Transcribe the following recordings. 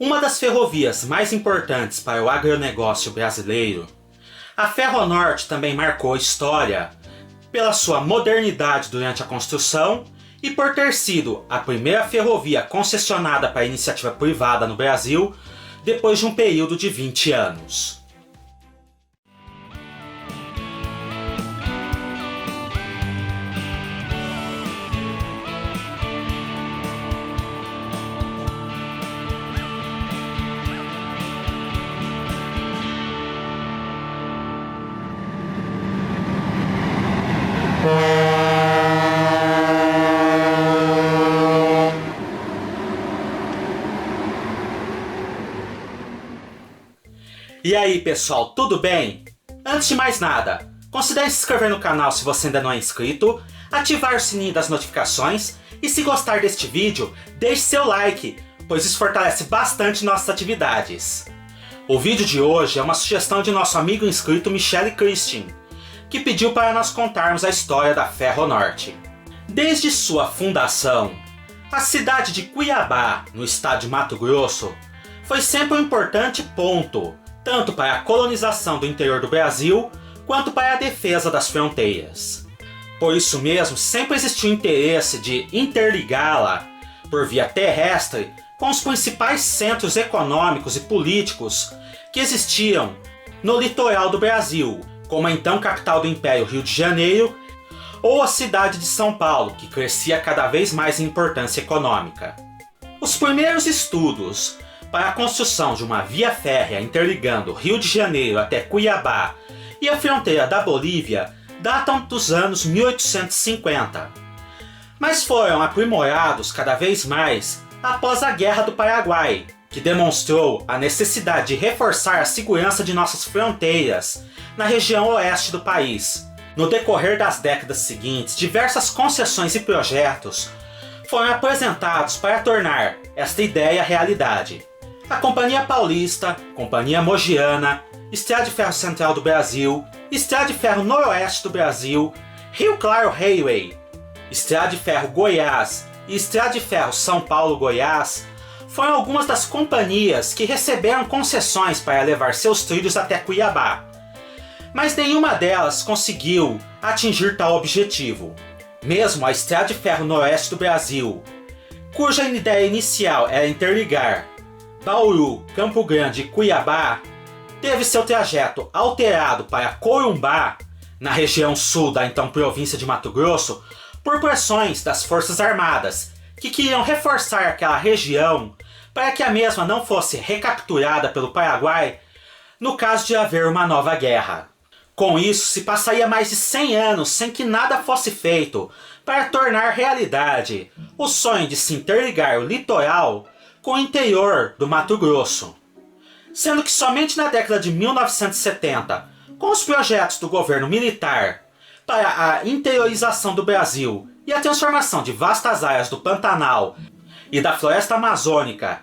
Uma das ferrovias mais importantes para o agronegócio brasileiro, a Ferronorte também marcou história pela sua modernidade durante a construção e por ter sido a primeira ferrovia concessionada para iniciativa privada no Brasil depois de um período de 20 anos. E aí pessoal, tudo bem? Antes de mais nada, considere se inscrever no canal se você ainda não é inscrito, ativar o sininho das notificações e se gostar deste vídeo, deixe seu like, pois isso fortalece bastante nossas atividades. O vídeo de hoje é uma sugestão de nosso amigo inscrito Michele Christian, que pediu para nós contarmos a história da Ferronorte. Desde sua fundação, a cidade de Cuiabá, no estado de Mato Grosso, foi sempre um importante ponto tanto para a colonização do interior do Brasil, quanto para a defesa das fronteiras. Por isso mesmo, sempre existiu o interesse de interligá-la, por via terrestre, com os principais centros econômicos e políticos que existiam no litoral do Brasil, como a então capital do Império Rio de Janeiro, ou a cidade de São Paulo, que crescia cada vez mais em importância econômica. Os primeiros estudos para a construção de uma via férrea interligando Rio de Janeiro até Cuiabá e a fronteira da Bolívia datam dos anos 1850, mas foram aprimorados cada vez mais após a Guerra do Paraguai, que demonstrou a necessidade de reforçar a segurança de nossas fronteiras na região oeste do país. No decorrer das décadas seguintes, diversas concessões e projetos foram apresentados para tornar esta ideia realidade. A Companhia Paulista, Companhia Mogiana, Estrada de Ferro Central do Brasil, Estrada de Ferro Noroeste do Brasil, Rio Claro Railway, Estrada de Ferro Goiás e Estrada de Ferro São Paulo-Goiás foram algumas das companhias que receberam concessões para levar seus trilhos até Cuiabá. Mas nenhuma delas conseguiu atingir tal objetivo. Mesmo a Estrada de Ferro Noroeste do Brasil, cuja ideia inicial era interligar Bauru, Campo Grande e Cuiabá, teve seu trajeto alterado para Corumbá, na região sul da então província de Mato Grosso, por pressões das Forças Armadas, que queriam reforçar aquela região para que a mesma não fosse recapturada pelo Paraguai no caso de haver uma nova guerra. Com isso, se passaria mais de 100 anos sem que nada fosse feito para tornar realidade o sonho de se interligar o litoral com o interior do Mato Grosso. Sendo que somente na década de 1970, com os projetos do governo militar para a interiorização do Brasil e a transformação de vastas áreas do Pantanal e da floresta amazônica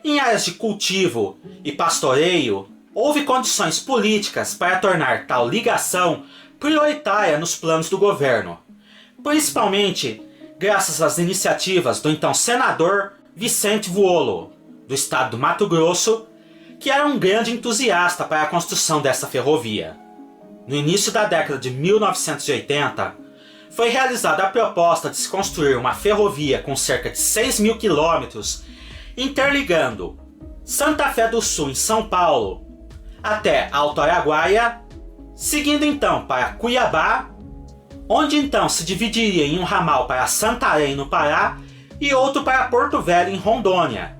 em áreas de cultivo e pastoreio, houve condições políticas para tornar tal ligação prioritária nos planos do governo, principalmente graças às iniciativas do então senador Vicente Vuolo, do estado do Mato Grosso, que era um grande entusiasta para a construção dessa ferrovia. No início da década de 1980, foi realizada a proposta de se construir uma ferrovia com cerca de 6.000 quilômetros, interligando Santa Fé do Sul, em São Paulo, até Alto Araguaia, seguindo então para Cuiabá, onde então se dividiria em um ramal para Santarém, no Pará, e outro para Porto Velho, em Rondônia.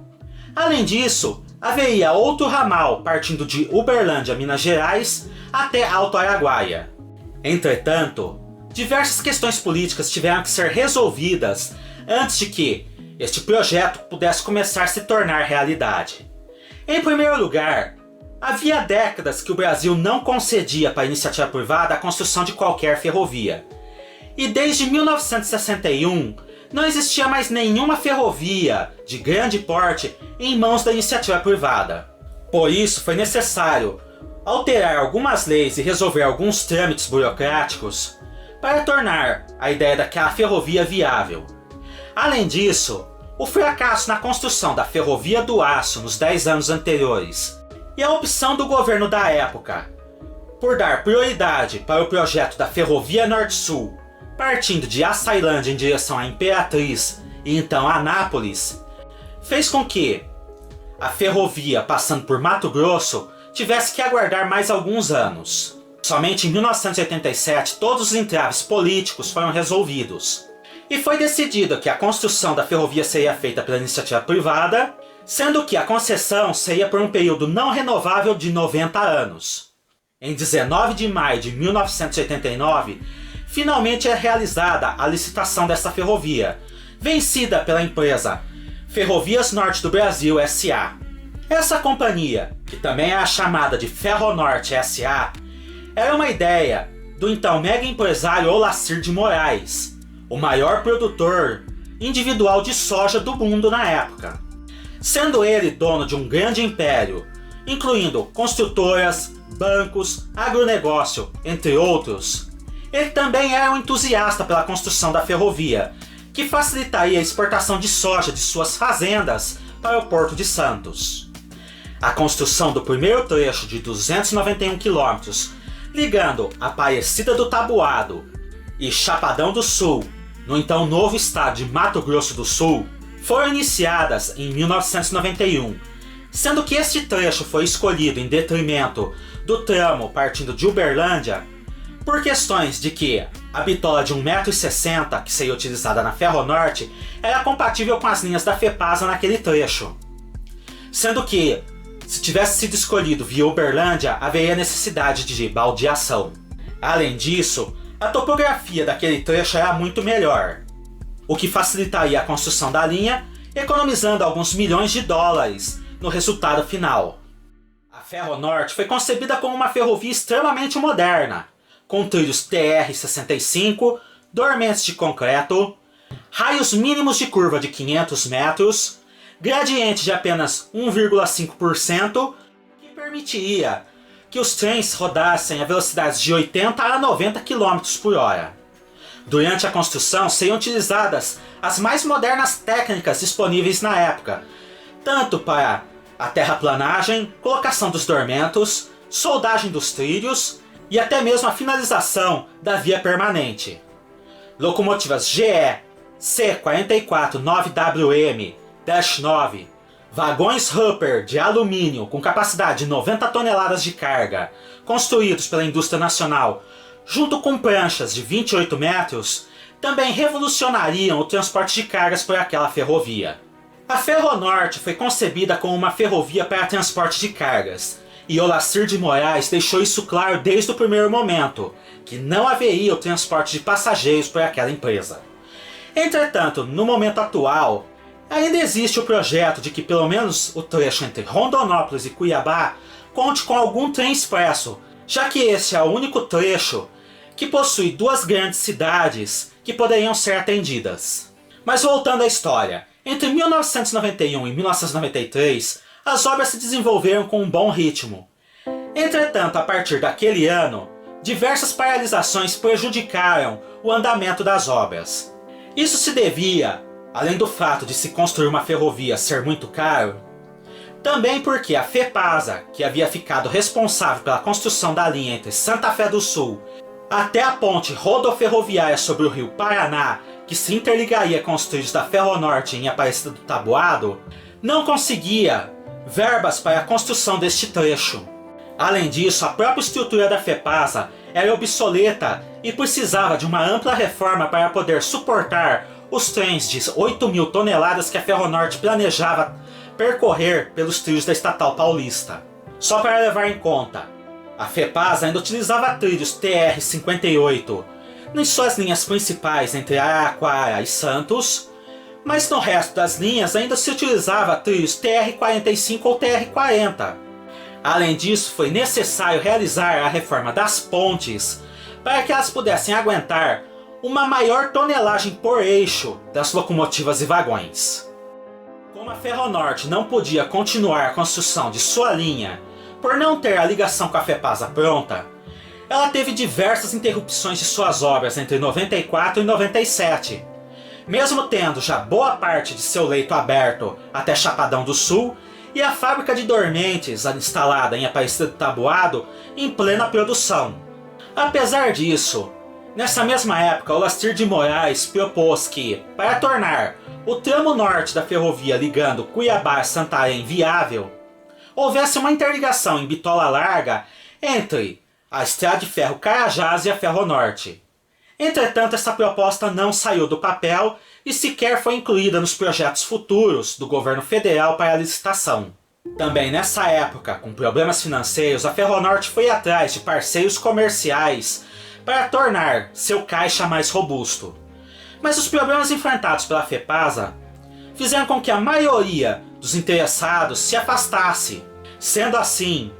Além disso, haveria outro ramal partindo de Uberlândia, Minas Gerais, até Alto Araguaia. Entretanto, diversas questões políticas tiveram que ser resolvidas antes de que este projeto pudesse começar a se tornar realidade. Em primeiro lugar, havia décadas que o Brasil não concedia para a iniciativa privada a construção de qualquer ferrovia. E desde 1961, não existia mais nenhuma ferrovia de grande porte em mãos da iniciativa privada. Por isso, foi necessário alterar algumas leis e resolver alguns trâmites burocráticos para tornar a ideia daquela ferrovia viável. Além disso, o fracasso na construção da Ferrovia do Aço nos 10 anos anteriores e a opção do governo da época por dar prioridade para o projeto da Ferrovia Norte-Sul, partindo de Açailândia em direção à Imperatriz e então Anápolis, fez com que a ferrovia passando por Mato Grosso tivesse que aguardar mais alguns anos. Somente em 1987 todos os entraves políticos foram resolvidos. E foi decidido que a construção da ferrovia seria feita pela iniciativa privada, sendo que a concessão seria por um período não renovável de 90 anos. Em 19 de maio de 1989, finalmente é realizada a licitação dessa ferrovia, vencida pela empresa Ferrovias Norte do Brasil S.A. Essa companhia, que também é a chamada de Ferronorte S.A., era uma ideia do então mega empresário Olacir de Moraes, o maior produtor individual de soja do mundo na época. Sendo ele dono de um grande império, incluindo construtoras, bancos, agronegócio, entre outros, ele também era um entusiasta pela construção da ferrovia, que facilitaria a exportação de soja de suas fazendas para o Porto de Santos. A construção do primeiro trecho de 291 km, ligando Aparecida do Taboado e Chapadão do Sul, no então novo estado de Mato Grosso do Sul, foram iniciadas em 1991, sendo que este trecho foi escolhido em detrimento do tramo partindo de Uberlândia, por questões de que a bitola de 1,60 m que seria utilizada na Ferronorte era compatível com as linhas da FEPASA naquele trecho. Sendo que, se tivesse sido escolhido via Uberlândia, haveria necessidade de baldeação. Além disso, a topografia daquele trecho era muito melhor, o que facilitaria a construção da linha, economizando alguns milhões de dólares no resultado final. A Ferronorte foi concebida como uma ferrovia extremamente moderna, com trilhos TR-65, dormentes de concreto, raios mínimos de curva de 500 metros, gradiente de apenas 1,5%, que permitiria que os trens rodassem a velocidades de 80 a 90 km por hora. Durante a construção seriam utilizadas as mais modernas técnicas disponíveis na época, tanto para a terraplanagem, colocação dos dormentos, soldagem dos trilhos e até mesmo a finalização da via permanente. Locomotivas GE C44-9WM-9, vagões Hopper de alumínio com capacidade de 90 toneladas de carga, construídos pela indústria nacional, junto com pranchas de 28 metros, também revolucionariam o transporte de cargas por aquela ferrovia. A Ferronorte foi concebida como uma ferrovia para transporte de cargas, e Olacir de Moraes deixou isso claro desde o primeiro momento, que não haveria o transporte de passageiros por aquela empresa. Entretanto, no momento atual, ainda existe o projeto de que pelo menos o trecho entre Rondonópolis e Cuiabá conte com algum trem expresso, já que esse é o único trecho que possui duas grandes cidades que poderiam ser atendidas. Mas voltando à história, entre 1991 e 1993, as obras se desenvolveram com um bom ritmo. Entretanto, a partir daquele ano, diversas paralisações prejudicaram o andamento das obras. Isso se devia, além do fato de se construir uma ferrovia ser muito caro, também porque a FEPASA, que havia ficado responsável pela construção da linha entre Santa Fé do Sul até a ponte rodoferroviária sobre o rio Paraná, que se interligaria com os trilhos da Ferronorte em Aparecida do Taboado, não conseguia verbas para a construção deste trecho. Além disso, a própria estrutura da FEPASA era obsoleta e precisava de uma ampla reforma para poder suportar os trens de 8.000 toneladas que a Ferronorte planejava percorrer pelos trilhos da Estatal Paulista. Só para levar em conta, a FEPASA ainda utilizava trilhos TR-58 em suas linhas principais entre Araraquara e Santos, mas no resto das linhas ainda se utilizava trilhos TR-45 ou TR-40. Além disso, foi necessário realizar a reforma das pontes para que elas pudessem aguentar uma maior tonelagem por eixo das locomotivas e vagões. Como a Ferronorte não podia continuar a construção de sua linha por não ter a ligação com a FEPASA pronta, ela teve diversas interrupções de suas obras entre 94 e 97, Mesmo tendo já boa parte de seu leito aberto até Chapadão do Sul e a fábrica de dormentes instalada em Aparecida do Taboado em plena produção. Apesar disso, nessa mesma época, Olastir de Moraes propôs que, para tornar o tramo norte da ferrovia ligando Cuiabá a Santarém viável, houvesse uma interligação em bitola larga entre a Estrada de Ferro Carajás e a Ferronorte. Entretanto, essa proposta não saiu do papel e sequer foi incluída nos projetos futuros do governo federal para a licitação. Também nessa época, com problemas financeiros, a Ferronorte foi atrás de parceiros comerciais para tornar seu caixa mais robusto. Mas os problemas enfrentados pela FEPASA fizeram com que a maioria dos interessados se afastasse. Sendo assim,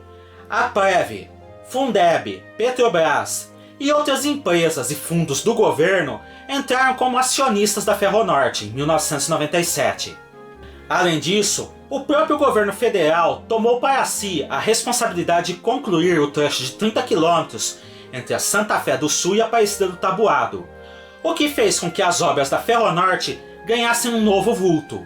a Prev, Fundeb, Petrobras e outras empresas e fundos do governo entraram como acionistas da Ferronorte em 1997. Além disso, o próprio governo federal tomou para si a responsabilidade de concluir o trecho de 30 km entre a Santa Fé do Sul e a Aparecida do Taboado, o que fez com que as obras da Ferronorte ganhassem um novo vulto.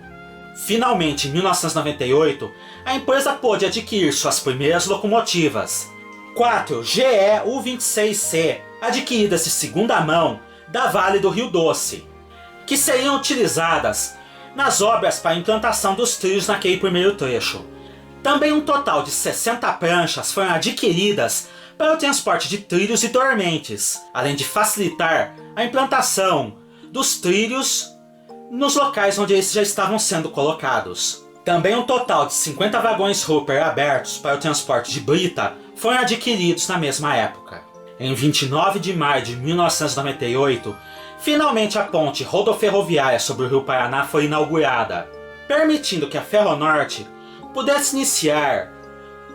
Finalmente, em 1998, a empresa pôde adquirir suas primeiras locomotivas, 4 GE U26C, adquiridas de segunda mão da Vale do Rio Doce, que seriam utilizadas nas obras para a implantação dos trilhos naquele primeiro trecho. Também um total de 60 pranchas foram adquiridas para o transporte de trilhos e dormentes, além de facilitar a implantação dos trilhos nos locais onde esses já estavam sendo colocados. Também um total de 50 vagões Hopper abertos para o transporte de brita foram adquiridos na mesma época. Em 29 de maio de 1998, finalmente a ponte rodoferroviária sobre o Rio Paraná foi inaugurada, permitindo que a Ferronorte pudesse iniciar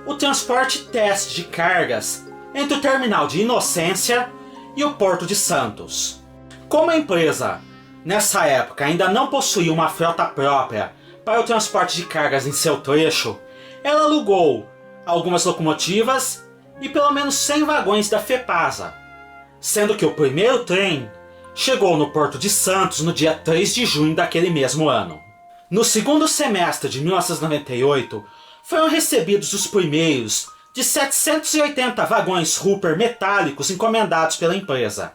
o transporte teste de cargas entre o terminal de Inocência e o Porto de Santos. Como a empresa, nessa época, ainda não possuía uma frota própria para o transporte de cargas em seu trecho, ela alugou algumas locomotivas e pelo menos 100 vagões da FEPASA, sendo que o primeiro trem chegou no Porto de Santos no dia 3 de junho daquele mesmo ano. No segundo semestre de 1998, foram recebidos os primeiros de 780 vagões Hopper metálicos encomendados pela empresa,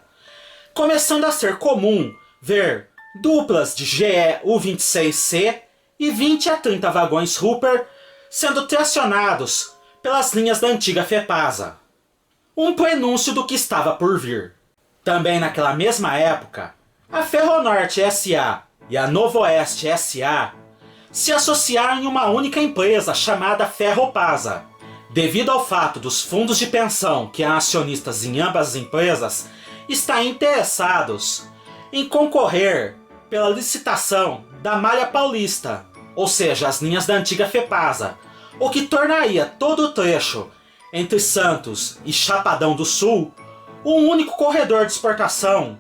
começando a ser comum ver duplas de GE U26C e 20 a 30 vagões Hopper sendo tracionados pelas linhas da antiga FEPASA. Um prenúncio do que estava por vir. Também naquela mesma época, a Ferronorte S.A. e a Novoeste S.A. se associaram em uma única empresa chamada Ferropasa, devido ao fato dos fundos de pensão que eram acionistas em ambas as empresas estarem interessados em concorrer pela licitação da Malha Paulista, ou seja, as linhas da antiga FEPASA, o que tornaria todo o trecho entre Santos e Chapadão do Sul um único corredor de exportação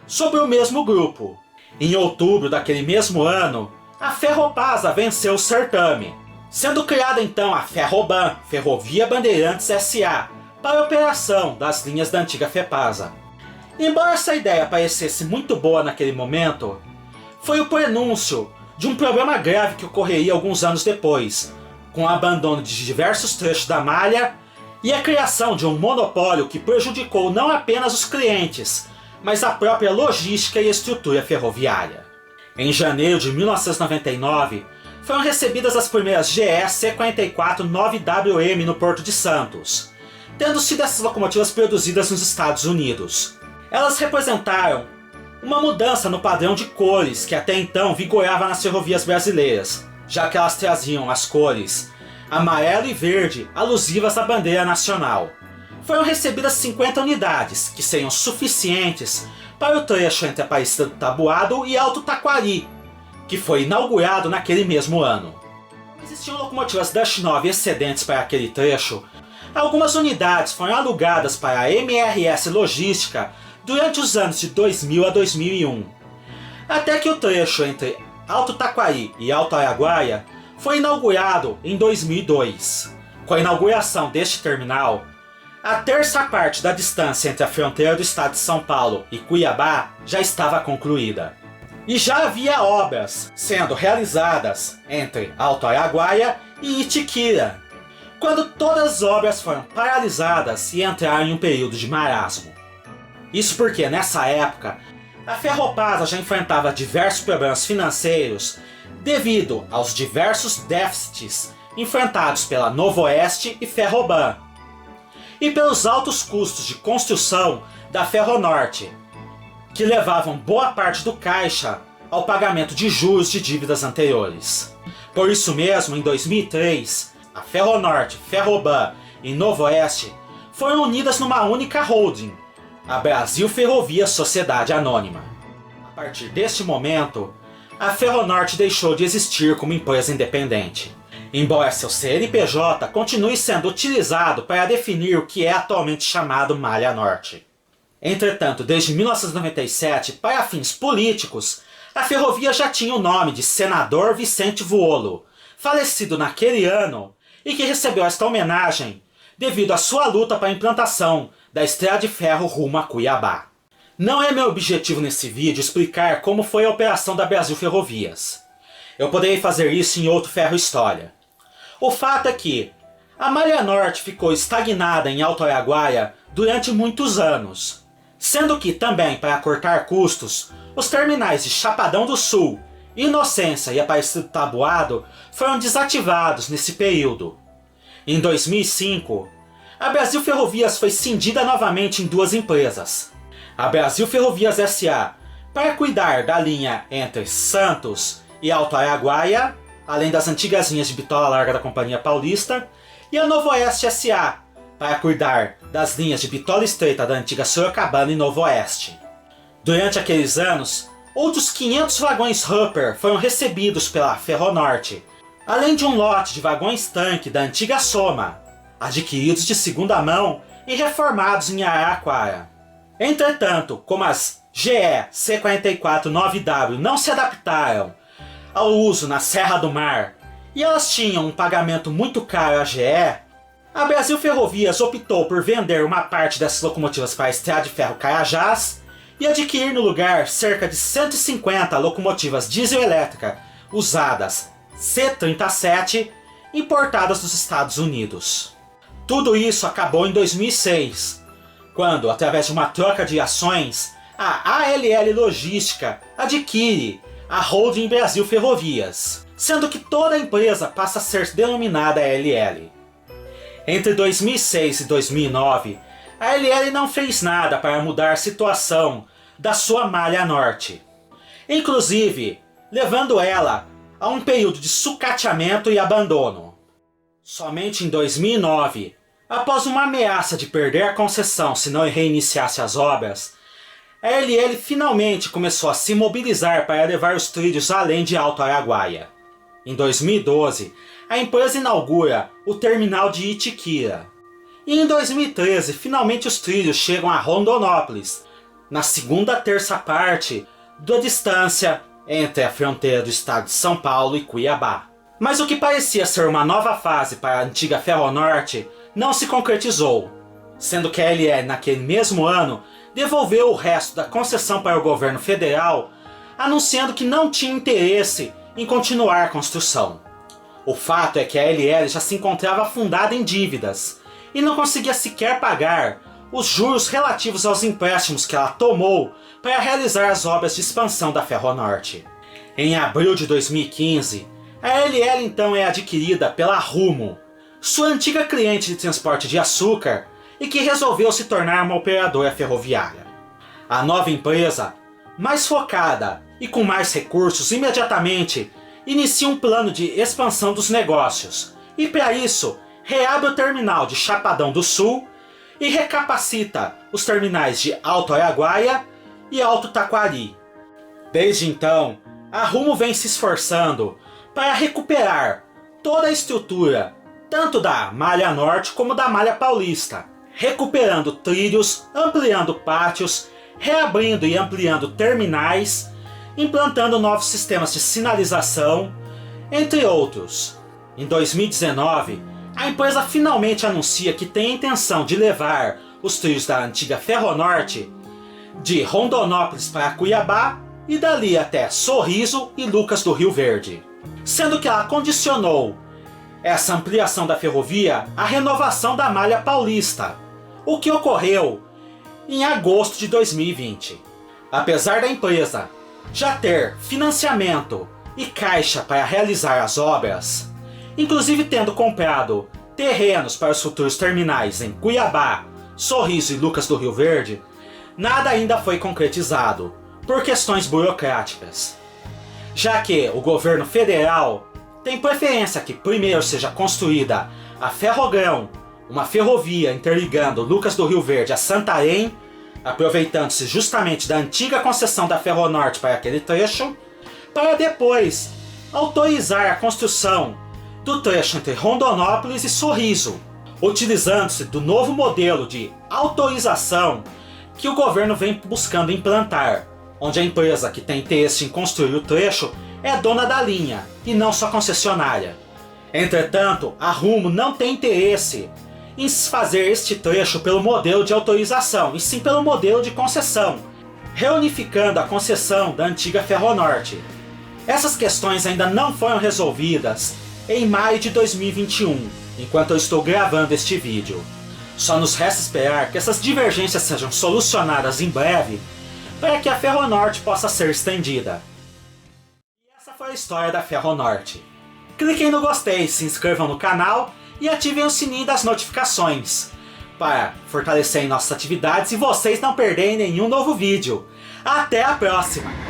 sobre o mesmo grupo. Em outubro daquele mesmo ano, a Ferropasa venceu o certame, sendo criada então a Ferroban, Ferrovia Bandeirantes S.A., para a operação das linhas da antiga FEPASA. Embora essa ideia parecesse muito boa naquele momento, foi o prenúncio de um problema grave que ocorreria alguns anos depois, com o abandono de diversos trechos da malha e a criação de um monopólio que prejudicou não apenas os clientes, mas a própria logística e estrutura ferroviária. Em janeiro de 1999, foram recebidas as primeiras GE C44 9WM no Porto de Santos, tendo sido essas locomotivas produzidas nos Estados Unidos. Elas representaram uma mudança no padrão de cores que até então vigorava nas ferrovias brasileiras, já que elas traziam as cores amarelo e verde alusivas à bandeira nacional. Foram recebidas 50 unidades, que seriam suficientes para o trecho entre Aparecida do Taboado e Alto Taquari, que foi inaugurado naquele mesmo ano. Existiam locomotivas Dash 9 excedentes para aquele trecho. Algumas unidades foram alugadas para a MRS Logística durante os anos de 2000 a 2001, até que o trecho entre Alto Taquari e Alto Araguaia foi inaugurado em 2002. Com a inauguração deste terminal, a terça parte da distância entre a fronteira do estado de São Paulo e Cuiabá já estava concluída. E já havia obras sendo realizadas entre Alto Araguaia e Itiquira, quando todas as obras foram paralisadas e entraram em um período de marasmo. Isso porque, nessa época, a Ferropasa já enfrentava diversos problemas financeiros devido aos diversos déficits enfrentados pela Novoeste e Ferroban, e pelos altos custos de construção da Ferronorte, que levavam boa parte do caixa ao pagamento de juros de dívidas anteriores. Por isso mesmo, em 2003, a Ferronorte, Ferroban e Novoeste foram unidas numa única holding, a Brasil Ferrovias Sociedade Anônima. A partir deste momento, a Ferronorte deixou de existir como empresa independente, embora seu CNPJ continue sendo utilizado para definir o que é atualmente chamado Malha Norte. Entretanto, desde 1997, para fins políticos, a ferrovia já tinha o nome de Senador Vicente Vuolo, falecido naquele ano, e que recebeu esta homenagem devido à sua luta para a implantação da estrada de ferro rumo a Cuiabá. Não é meu objetivo nesse vídeo explicar como foi a operação da Brasil Ferrovias. Eu poderia fazer isso em outro Ferro História. O fato é que a Malha Norte ficou estagnada em Alto Araguaia durante muitos anos, sendo que também, para cortar custos, os terminais de Chapadão do Sul, Inocência e Aparecido Taboado foram desativados nesse período. Em 2005, a Brasil Ferrovias foi cindida novamente em duas empresas. A Brasil Ferrovias S.A. para cuidar da linha entre Santos e Alto Araguaia, além das antigas linhas de bitola larga da Companhia Paulista, e a Novoeste S.A. para cuidar das linhas de bitola estreita da antiga Sorocabana e Novoeste. Durante aqueles anos, outros 500 vagões Hopper foram recebidos pela Ferronorte, além de um lote de vagões-tanque da antiga Soma, adquiridos de segunda mão e reformados em Araraquara. Entretanto, como as GE C44-9W não se adaptaram ao uso na Serra do Mar e elas tinham um pagamento muito caro à GE, a Brasil Ferrovias optou por vender uma parte dessas locomotivas para a Estrada de Ferro Carajás e adquirir no lugar cerca de 150 locomotivas diesel-elétrica usadas C-37 importadas dos Estados Unidos. Tudo isso acabou em 2006, quando, através de uma troca de ações, a ALL Logística adquire a Holding Brasil Ferrovias, sendo que toda a empresa passa a ser denominada ALL. Entre 2006 e 2009, a ALL não fez nada para mudar a situação da sua Malha Norte, inclusive levando ela a um período de sucateamento e abandono. Somente em 2009, após uma ameaça de perder a concessão se não reiniciasse as obras, a ALL finalmente começou a se mobilizar para levar os trilhos além de Alto Araguaia. Em 2012, a empresa inaugura o terminal de Itiquira. E em 2013, finalmente os trilhos chegam a Rondonópolis, na segunda terça parte da distância entre a fronteira do estado de São Paulo e Cuiabá. Mas o que parecia ser uma nova fase para a antiga Ferronorte não se concretizou, sendo que a ALL naquele mesmo ano devolveu o resto da concessão para o governo federal, anunciando que não tinha interesse em continuar a construção. O fato é que a ALL já se encontrava afundada em dívidas e não conseguia sequer pagar os juros relativos aos empréstimos que ela tomou para realizar as obras de expansão da Ferronorte. Em abril de 2015, a ALL então é adquirida pela Rumo, sua antiga cliente de transporte de açúcar e que resolveu se tornar uma operadora ferroviária. A nova empresa, mais focada e com mais recursos, imediatamente inicia um plano de expansão dos negócios e, para isso, reabre o terminal de Chapadão do Sul e recapacita os terminais de Alto Araguaia e Alto Taquari. Desde então, a Rumo vem se esforçando para recuperar toda a estrutura, tanto da Malha Norte como da Malha Paulista, recuperando trilhos, ampliando pátios, reabrindo e ampliando terminais, implantando novos sistemas de sinalização, entre outros. Em 2019, a empresa finalmente anuncia que tem a intenção de levar os trilhos da antiga Ferronorte de Rondonópolis para Cuiabá e dali até Sorriso e Lucas do Rio Verde. Sendo que ela condicionou essa ampliação da ferrovia à renovação da malha paulista, o que ocorreu em agosto de 2020. Apesar da empresa já ter financiamento e caixa para realizar as obras, inclusive tendo comprado terrenos para os futuros terminais em Cuiabá, Sorriso e Lucas do Rio Verde, nada ainda foi concretizado por questões burocráticas, já que o governo federal tem preferência que primeiro seja construída a Ferrogrão, uma ferrovia interligando Lucas do Rio Verde a Santarém, aproveitando-se justamente da antiga concessão da Ferronorte para aquele trecho, para depois autorizar a construção do trecho entre Rondonópolis e Sorriso, utilizando-se do novo modelo de autorização que o governo vem buscando implantar, onde a empresa que tem interesse em construir o trecho é dona da linha e não só concessionária. Entretanto, a Rumo não tem interesse em fazer este trecho pelo modelo de autorização, e sim pelo modelo de concessão, reunificando a concessão da antiga Ferronorte. Essas questões ainda não foram resolvidas em maio de 2021, enquanto eu estou gravando este vídeo. Só nos resta esperar que essas divergências sejam solucionadas em breve para que a Ferronorte possa ser estendida. E essa foi a história da Ferronorte. Cliquem no gostei, se inscrevam no canal e ativem o sininho das notificações para fortalecerem nossas atividades e vocês não perderem nenhum novo vídeo. Até a próxima!